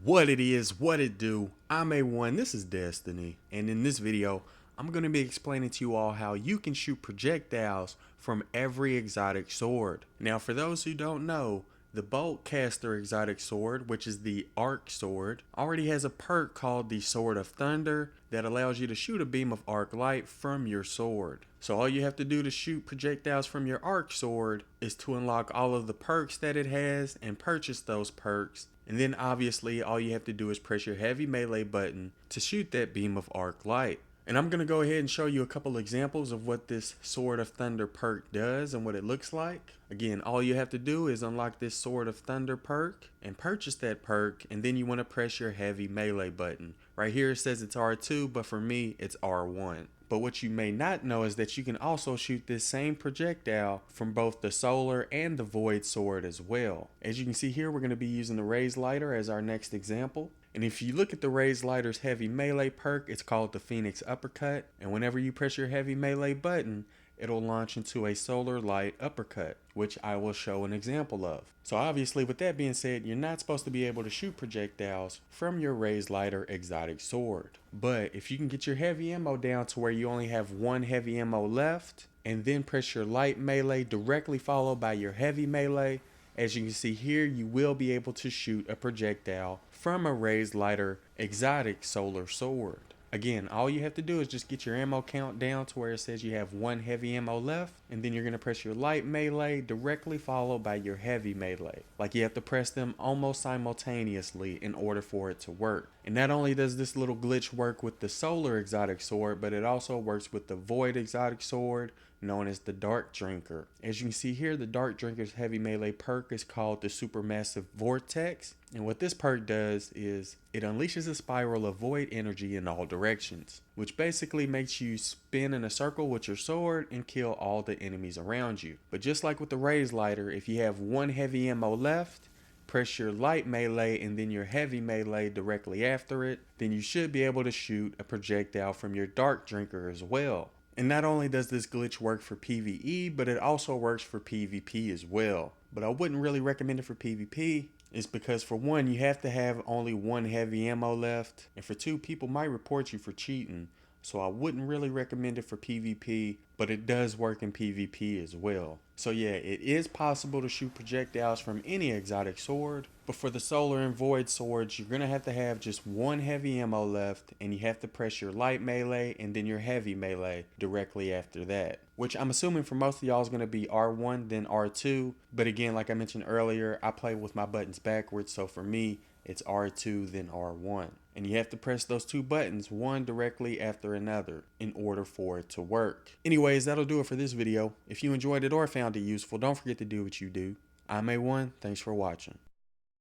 What it is, what it do. I'm A1, this is Destiny, and in this video, I'm going to be explaining to you all how you can shoot projectiles from every exotic sword. Now, for those who don't know, the Bolt Caster exotic sword, which is the arc sword, already has a perk called the Sword of Thunder that allows you to shoot a beam of arc light from your sword. So all you have to do to shoot projectiles from your arc sword is to unlock all of the perks that it has and purchase those perks. And then obviously all you have to do is press your heavy melee button to shoot that beam of arc light. And I'm going to go ahead and show you a couple examples of what this Sword of Thunder perk does and what it looks like. Again, all you have to do is unlock this Sword of Thunder perk and purchase that perk, and then you want to press your heavy melee button. Right here it says it's R2, but for me it's R1. But what you may not know is that you can also shoot this same projectile from both the solar and the void sword as well. As you can see here, we're going to be using the raised lighter as our next example. And if you look at the raised lighter's heavy melee perk, it's called the Phoenix Uppercut. And whenever you press your heavy melee button, it'll launch into a solar light uppercut, which I will show an example of. So obviously, with that being said, you're not supposed to be able to shoot projectiles from your raised lighter exotic sword. But if you can get your heavy ammo down to where you only have one heavy ammo left, and then press your light melee directly followed by your heavy melee, as you can see here, you will be able to shoot a projectile from a raised lighter exotic solar sword. Again, all you have to do is just get your ammo count down to where it says you have one heavy ammo left, and then you're going to press your light melee directly followed by your heavy melee. Like, you have to press them almost simultaneously in order for it to work. And not only does this little glitch work with the solar exotic sword, but it also works with the void exotic sword, known as the Dark Drinker. As you can see here, the Dark Drinker's heavy melee perk is called the Supermassive Vortex. And what this perk does is it unleashes a spiral of void energy in all directions, which basically makes you spin in a circle with your sword and kill all the enemies around you. But just like with the raised lighter, if you have one heavy ammo left, press your light melee and then your heavy melee directly after it, then you should be able to shoot a projectile from your Dark Drinker as well. And not only does this glitch work for PvE, but it also works for PvP as well. But I wouldn't really recommend it for PvP. It's because, for one, you have to have only one heavy ammo left, and for two, people might report you for cheating. So I wouldn't really recommend it for PvP, but it does work in PvP as well. So yeah, it is possible to shoot projectiles from any exotic sword, but for the solar and void swords, you're going to have just one heavy ammo left, and you have to press your light melee and then your heavy melee directly after that. Which I'm assuming for most of y'all is going to be R1 then R2, but again, like I mentioned earlier, I play with my buttons backwards, so for me, it's R2 then R1. And you have to press those two buttons, one directly after another, in order for it to work. Anyways, that'll do it for this video. If you enjoyed it or found it useful, don't forget to do what you do. I'm A1, thanks for watching.